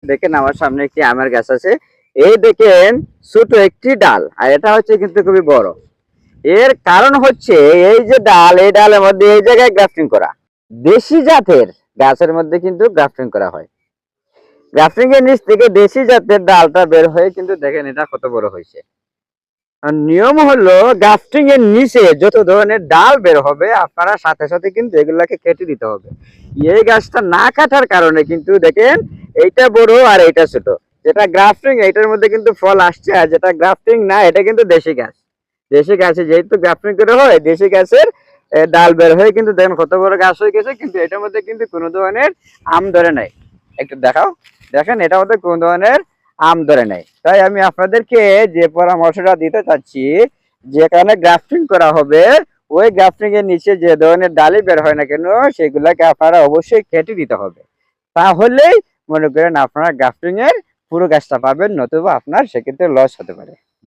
দেখেন আমার সামনে একটি আমের গাছ আছে। এই দেখেন ছোট একটি ডাল, আর এটা হচ্ছে কিন্তু খুবই বড়। এর কারণ হচ্ছে এই যে ডাল, এই ডালের মধ্যে এই জায়গায় গ্রাফটিং করা। দেশি জাতের গাছের মধ্যে কিন্তু গ্রাফটিং করা হয়। গ্রাফটিং এর নিচ থেকে দেশি জাতের ডালটা বের হয়ে কিন্তু দেখেন এটা কত বড় হয়েছে। আর নিয়ম হলো গ্রাফটিং এর নিচে যত ধরনের ডাল বের হবে আপনারা সাথে সাথে কিন্তু এগুলাকে কেটে দিতে হবে। এই গাছটা না কাটার কারণে কিন্তু দেখেন এইটা বড় আর এইটা ছোট। যেটা গ্রাফটিং এইটার মধ্যে কিন্তু ফল আসছে, আর যেটা গ্রাফটিং না এটা কিন্তু দেশি গাছ। দেশি গাছে যেহেতু গ্রাফটিং করে হয়, দেশি গাছের ডাল বের হয়ে কিন্তু দেখেন কত বড় গাছ হয়ে গেছে, কিন্তু এটার মধ্যে কিন্তু কোনো ধরনের আম ধরে নাই। একটু দেখাও, দেখেন এটার মধ্যে কোনো ধরনের আম ধরে নাই। তাই আমি আপনাদেরকে যে পরামর্শটা দিতে চাচ্ছি, যেখানে গ্রাফটিং করা হবে ওই গ্রাফটিং এর নিচে যে ধরনের ডালি বের হয় না কেন সেগুলাকে আপনারা অবশ্যই কেটে দিতে হবে। তাহলেই মনে করেন আপনারা গ্রাফটিং এর পুরো গাছটা পাবেন, নতুবা আপনার সেক্ষেত্রে লস হতে পারে।